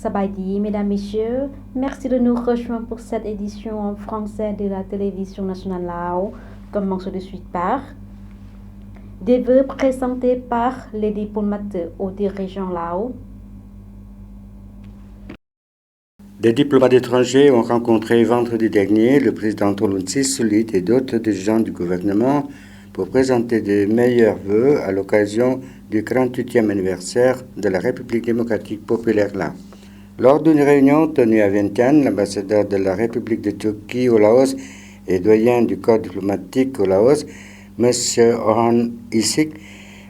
Sabaidi, mesdames, messieurs, merci de nous rejoindre pour cette édition en français de la télévision nationale Lao. Commençons de suite par des vœux présentés par les diplomates aux dirigeants Lao. Des diplomates étrangers ont rencontré vendredi dernier le président Thongloun Sisoulith et d'autres dirigeants du gouvernement pour présenter de meilleurs vœux à l'occasion du 48e anniversaire de la République démocratique populaire Laos. Lors d'une réunion tenue à Vientiane, l'ambassadeur de la République de Turquie au Laos et doyen du corps diplomatique au Laos, M. Orhan Isik,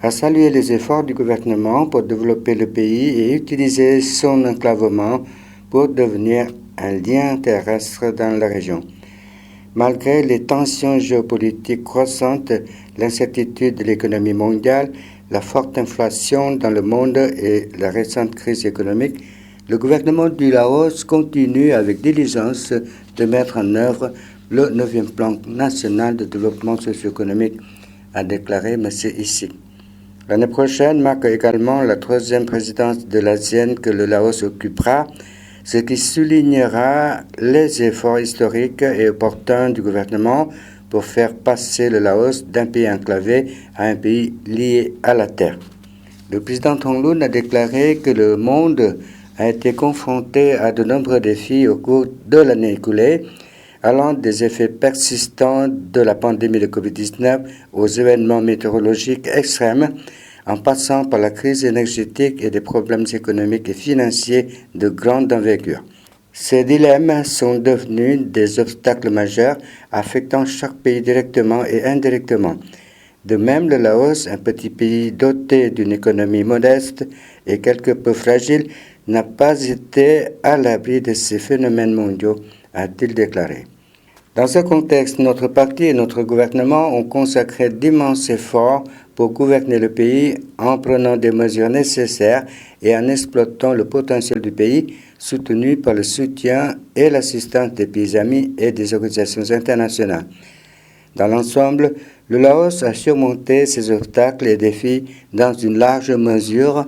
a salué les efforts du gouvernement pour développer le pays et utiliser son enclavement pour devenir un lien terrestre dans la région. Malgré les tensions géopolitiques croissantes, l'incertitude de l'économie mondiale, la forte inflation dans le monde et la récente crise économique, le gouvernement du Laos continue avec diligence de mettre en œuvre le 9e plan national de développement socio-économique, a déclaré M. Isik. L'année prochaine marque également la 3e présidence de l'ASEAN que le Laos occupera, ce qui soulignera les efforts historiques et opportuns du gouvernement pour faire passer le Laos d'un pays enclavé à un pays lié à la terre. Le président Thongloun a déclaré que le monde a été confronté à de nombreux défis au cours de l'année écoulée, allant des effets persistants de la pandémie de Covid-19 aux événements météorologiques extrêmes, en passant par la crise énergétique et des problèmes économiques et financiers de grande envergure. Ces dilemmes sont devenus des obstacles majeurs affectant chaque pays directement et indirectement. De même, le Laos, un petit pays doté d'une économie modeste et quelque peu fragile, n'a pas été à l'abri de ces phénomènes mondiaux, a-t-il déclaré. Dans ce contexte, notre parti et notre gouvernement ont consacré d'immenses efforts pour gouverner le pays en prenant des mesures nécessaires et en exploitant le potentiel du pays, soutenu par le soutien et l'assistance des pays amis et des organisations internationales. Dans l'ensemble, le Laos a surmonté ces obstacles et défis dans une large mesure.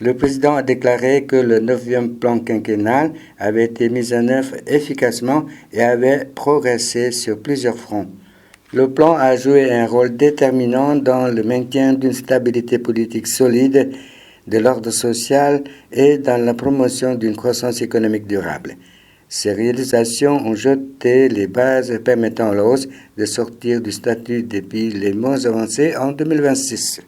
Le président a déclaré que le 9e plan quinquennal avait été mis en œuvre efficacement et avait progressé sur plusieurs fronts. Le plan a joué un rôle déterminant dans le maintien d'une stabilité politique solide, de l'ordre social et dans la promotion d'une croissance économique durable. Ces réalisations ont jeté les bases permettant au Laos de sortir du statut des pays les moins avancés en 2026.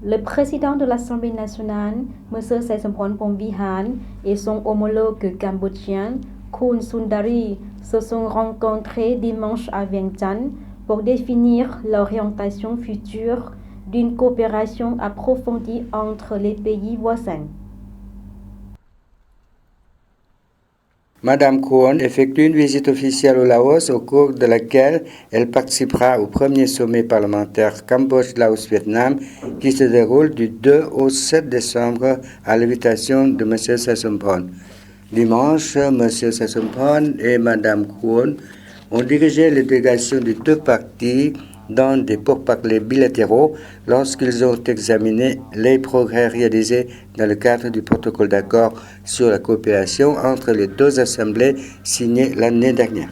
Le président de l'Assemblée nationale, M. Saisompon Phomvihane, et son homologue cambodgien, Khun Sundari, se sont rencontrés dimanche à Vientiane pour définir l'orientation future d'une coopération approfondie entre les pays voisins. Madame Khun effectue une visite officielle au Laos au cours de laquelle elle participera au premier sommet parlementaire Cambodge-Laos-Vietnam qui se déroule du 2 au 7 décembre à l'invitation de M. Saisompon. Dimanche, M. Saisompon et Madame Khun ont dirigé les délégations des deux partis dans des pourparlers bilatéraux lorsqu'ils ont examiné les progrès réalisés dans le cadre du protocole d'accord sur la coopération entre les deux assemblées signé l'année dernière.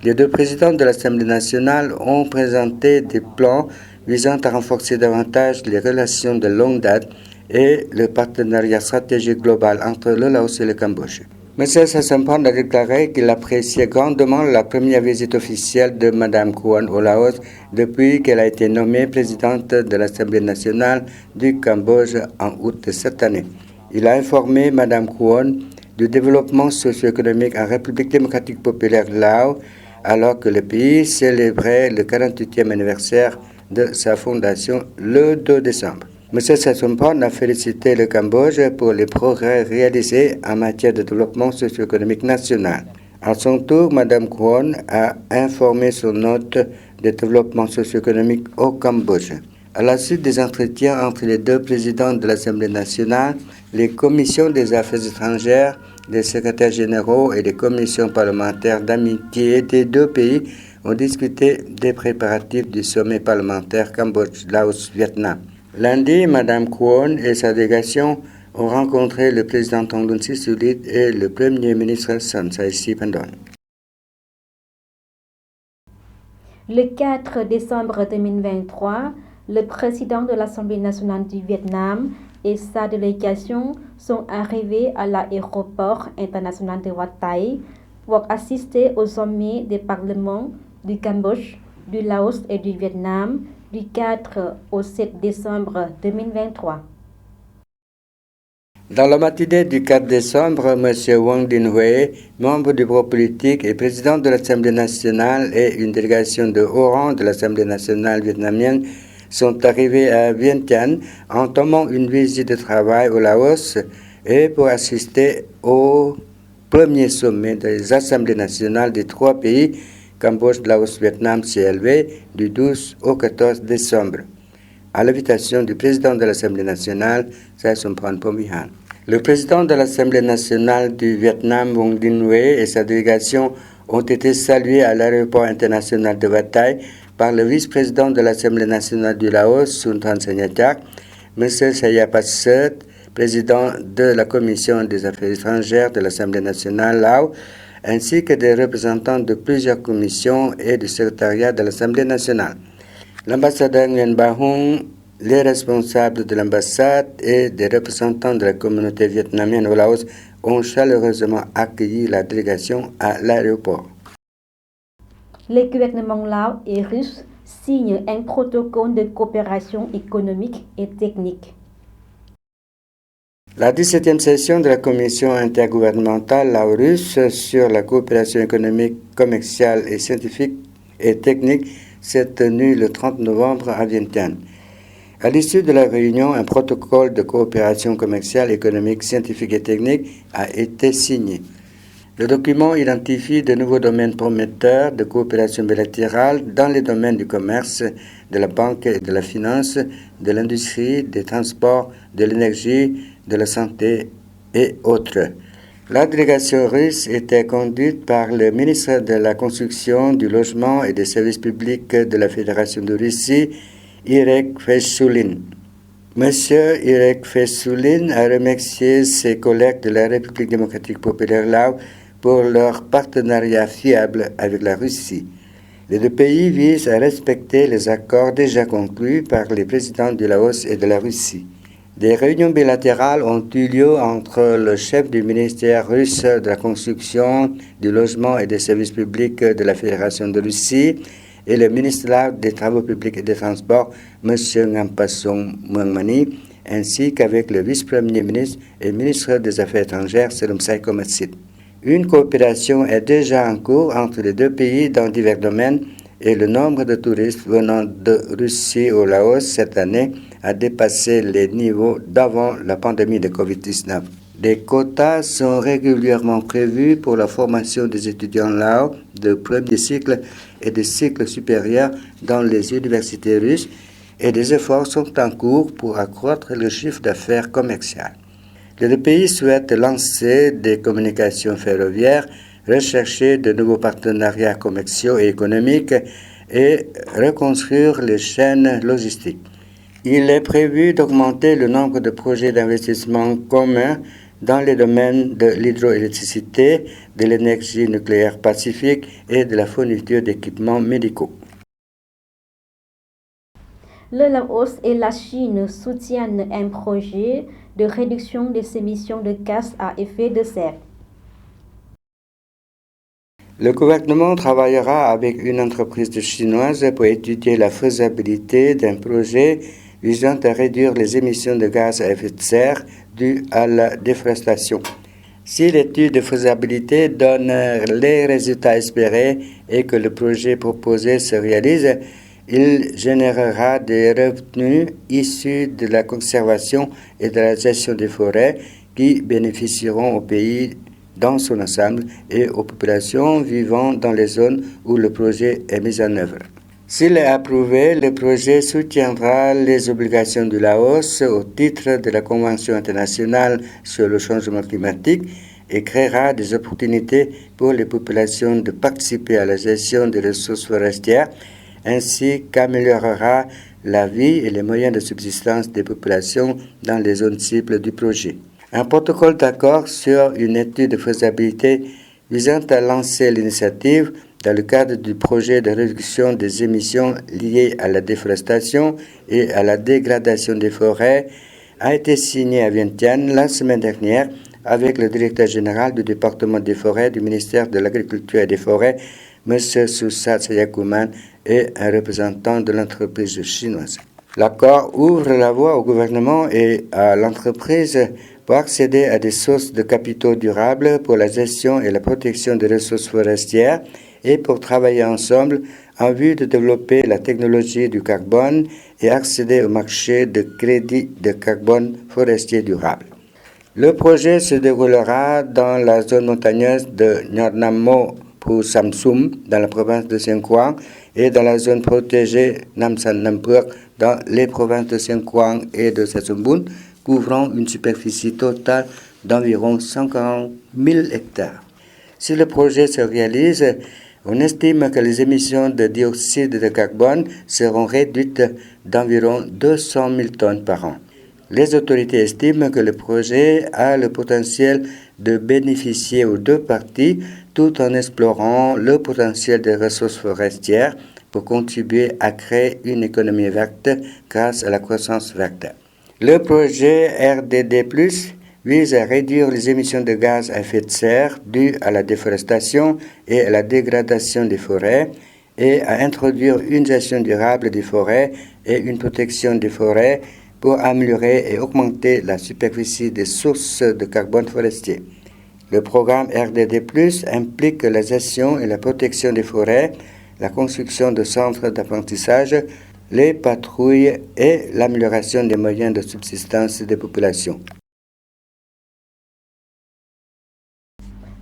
Les deux présidents de l'Assemblée nationale ont présenté des plans visant à renforcer davantage les relations de longue date et le partenariat stratégique global entre le Laos et le Cambodge. M. Saisompon a déclaré qu'il appréciait grandement la première visite officielle de Mme Khun au Laos depuis qu'elle a été nommée présidente de l'Assemblée nationale du Cambodge en août de cette année. Il a informé Mme Khun du développement socio-économique en République démocratique populaire Laos alors que le pays célébrait le 48e anniversaire de sa fondation le 2 décembre. M. Saisompon a félicité le Cambodge pour les progrès réalisés en matière de développement socio-économique national. À son tour, Mme Khun a informé son hôte de développement socio-économique au Cambodge. À la suite des entretiens entre les deux présidents de l'Assemblée nationale, les commissions des affaires étrangères, les secrétaires généraux et les commissions parlementaires d'amitié des deux pays ont discuté des préparatifs du sommet parlementaire Cambodge-Laos-Vietnam. Lundi, Mme Kwon et sa délégation ont rencontré le président Thongloun Sisoulith et le premier ministre Son Siphandone. Le 4 décembre 2023, le président de l'Assemblée nationale du Vietnam et sa délégation sont arrivés à l'aéroport international de Wat Thai pour assister au sommet des parlements du Cambodge, du Laos et du Vietnam du 4 au 7 décembre 2023. Dans la matinée du 4 décembre, M. Wang Dinh-Huê, membre du bureau politique et président de l'Assemblée nationale et une délégation de haut rang de l'Assemblée nationale vietnamienne sont arrivés à Vientiane en entamant une visite de travail au Laos et pour assister au premier sommet des Assemblées nationales des trois pays, Cambodge, Laos, Vietnam, CLV, du 12 au 14 décembre. À l'invitation du président de l'Assemblée nationale, Sai Somphan Phomvihane. Le président de l'Assemblée nationale du Vietnam, Wang Dinh-Huê, et sa délégation ont été salués à l'aéroport international de Wat Thai par le vice-président de l'Assemblée nationale du Laos, Sunthan Sanayak, M. Sayapat Sert, président de la Commission des affaires étrangères de l'Assemblée nationale Laos, ainsi que des représentants de plusieurs commissions et du secrétariat de l'Assemblée nationale. L'ambassadeur Nguyen Ba Hung, les responsables de l'ambassade et des représentants de la communauté vietnamienne au Laos ont chaleureusement accueilli la délégation à l'aéroport. Les gouvernements laos et russes signent un protocole de coopération économique et technique. La 17e session de la Commission intergouvernementale lao-russe sur la coopération économique, commerciale et scientifique et technique s'est tenue le 30 novembre à Vientiane. À l'issue de la réunion, un protocole de coopération commerciale, économique, scientifique et technique a été signé. Le document identifie de nouveaux domaines prometteurs de coopération bilatérale dans les domaines du commerce, de la banque et de la finance, de l'industrie, des transports, de l'énergie, de la santé et autres. La délégation russe était conduite par le ministre de la Construction, du Logement et des Services publics de la Fédération de Russie, Irek Fesulin. Monsieur Irek Fesulin a remercié ses collègues de la République démocratique populaire Laos pour leur partenariat fiable avec la Russie. Les deux pays visent à respecter les accords déjà conclus par les présidents du Laos et de la Russie. Des réunions bilatérales ont eu lieu entre le chef du ministère russe de la Construction, du Logement et des Services publics de la Fédération de Russie et le ministre des Travaux publics et des Transports, M. Ngampasong Muangmani, ainsi qu'avec le vice-premier ministre et ministre des Affaires étrangères, Serumsai Komatsit. Une coopération est déjà en cours entre les deux pays dans divers domaines et le nombre de touristes venant de Russie au Laos cette année a dépassé les niveaux d'avant la pandémie de Covid-19. Des quotas sont régulièrement prévus pour la formation des étudiants laos de premier cycle et de cycle supérieur dans les universités russes et des efforts sont en cours pour accroître le chiffre d'affaires commercial. Les deux pays souhaitent lancer des communications ferroviaires, rechercher de nouveaux partenariats commerciaux et économiques et reconstruire les chaînes logistiques. Il est prévu d'augmenter le nombre de projets d'investissement communs dans les domaines de l'hydroélectricité, de l'énergie nucléaire pacifique et de la fourniture d'équipements médicaux. Le Laos et la Chine soutiennent un projet de réduction des émissions de gaz à effet de serre. Le gouvernement travaillera avec une entreprise chinoise pour étudier la faisabilité d'un projet visant à réduire les émissions de gaz à effet de serre dues à la déforestation. Si l'étude de faisabilité donne les résultats espérés et que le projet proposé se réalise, il générera des revenus issus de la conservation et de la gestion des forêts qui bénéficieront au pays dans son ensemble et aux populations vivant dans les zones où le projet est mis en œuvre. S'il est approuvé, le projet soutiendra les obligations du Laos au titre de la Convention internationale sur le changement climatique et créera des opportunités pour les populations de participer à la gestion des ressources forestières ainsi qu'améliorera la vie et les moyens de subsistance des populations dans les zones cibles du projet. Un protocole d'accord sur une étude de faisabilité visant à lancer l'initiative dans le cadre du projet de réduction des émissions liées à la déforestation et à la dégradation des forêts a été signé à Vientiane la semaine dernière avec le directeur général du département des forêts du ministère de l'Agriculture et des Forêts, M. Susa Sayakuman, et un représentant de l'entreprise chinoise. L'accord ouvre la voie au gouvernement et à l'entreprise pour accéder à des sources de capitaux durables pour la gestion et la protection des ressources forestières et pour travailler ensemble en vue de développer la technologie du carbone et accéder au marché de crédit de carbone forestier durable. Le projet se déroulera dans la zone montagneuse de Nyornamo pour Samsum, dans la province de Xieng Quang, et dans la zone protégée Namsan Nampur, dans les provinces de Xieng Quang et de Satsumboon, couvrant une superficie totale d'environ 140 000 hectares. Si le projet se réalise, on estime que les émissions de dioxyde de carbone seront réduites d'environ 200 000 tonnes par an. Les autorités estiment que le projet a le potentiel de bénéficier aux deux parties tout en explorant le potentiel des ressources forestières pour contribuer à créer une économie verte grâce à la croissance verte. Le projet RDD+, vise à réduire les émissions de gaz à effet de serre dues à la déforestation et à la dégradation des forêts et à introduire une gestion durable des forêts et une protection des forêts pour améliorer et augmenter la superficie des sources de carbone forestier. Le programme RDD+, implique la gestion et la protection des forêts, la construction de centres d'apprentissage, les patrouilles et l'amélioration des moyens de subsistance des populations.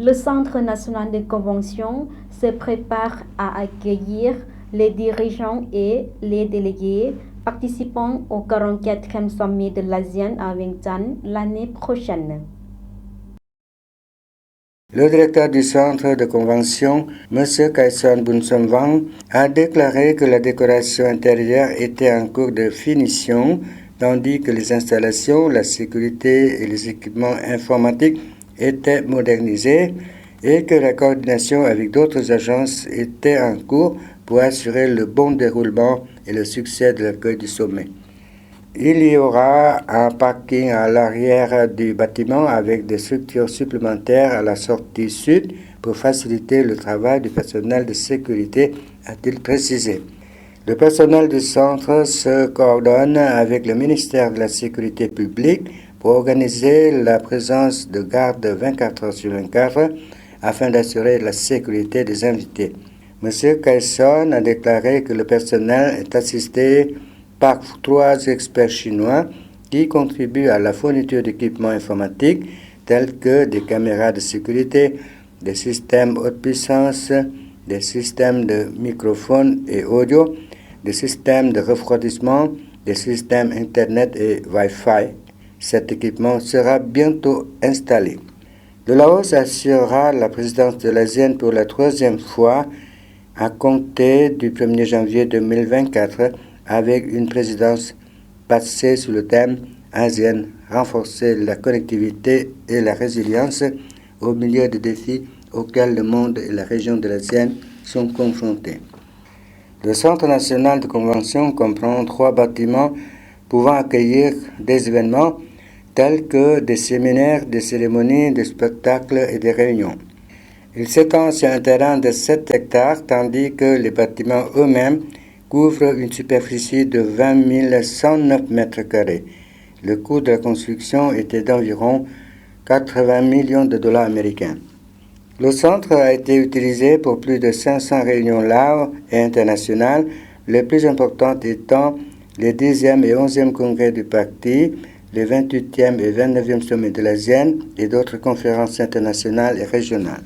Le Centre national de convention se prépare à accueillir les dirigeants et les délégués participant au 44e sommet de l'ASEAN à Vientiane l'année prochaine. Le directeur du centre de convention, M. Kaison Bunsomwang, a déclaré que la décoration intérieure était en cours de finition, tandis que les installations, la sécurité et les équipements informatiques étaient modernisés et que la coordination avec d'autres agences était en cours pour assurer le bon déroulement et le succès de l'accueil du sommet. Il y aura un parking à l'arrière du bâtiment avec des structures supplémentaires à la sortie sud pour faciliter le travail du personnel de sécurité, a-t-il précisé. Le personnel du centre se coordonne avec le ministère de la Sécurité publique pour organiser la présence de gardes 24 heures sur 24 afin d'assurer la sécurité des invités. M. Kaison a déclaré que le personnel est assisté par 3 experts chinois qui contribuent à la fourniture d'équipements informatiques tels que des caméras de sécurité, des systèmes haute puissance, des systèmes de microphone et audio, des systèmes de refroidissement, des systèmes Internet et Wi-Fi. Cet équipement sera bientôt installé. Le Laos assurera la présidence de l'ASEAN pour la 3e fois à compter du 1er janvier 2024 avec une présidence passée sous le thème ASEAN, renforcer la connectivité et la résilience au milieu des défis auxquels le monde et la région de l'ASEAN sont confrontés. Le Centre national de convention comprend 3 bâtiments pouvant accueillir des événements tels que des séminaires, des cérémonies, des spectacles et des réunions. Il s'étend sur un terrain de 7 hectares, tandis que les bâtiments eux-mêmes couvrent une superficie de 20 109 mètres carrés. Le coût de la construction était d'environ 80 millions de dollars américains. Le centre a été utilisé pour plus de 500 réunions larges et internationales, les plus importantes étant les 10e et 11e congrès du parti, les 28e et 29e sommets de l'ASEAN et d'autres conférences internationales et régionales.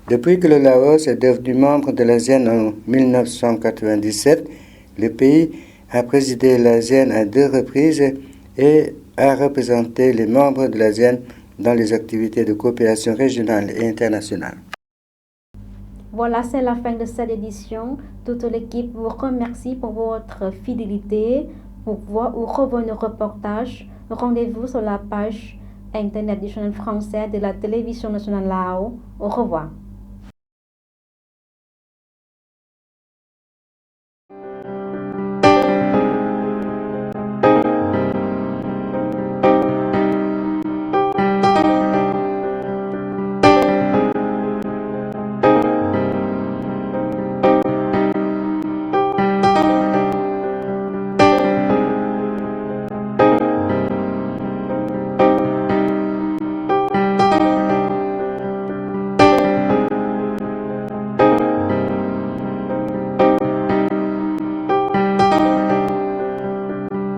Depuis que le Laos est devenu membre de l'ASEAN en 1997, le pays a présidé l'ASEAN à 2 reprises et a représenté les membres de l'ASEAN dans les activités de coopération régionale et internationale. Voilà, c'est la fin de cette édition. Toute l'équipe vous remercie pour votre fidélité. Pour voir ou revoir nos reportages, rendez-vous sur la page internet du channel français de la télévision nationale Lao. Au revoir.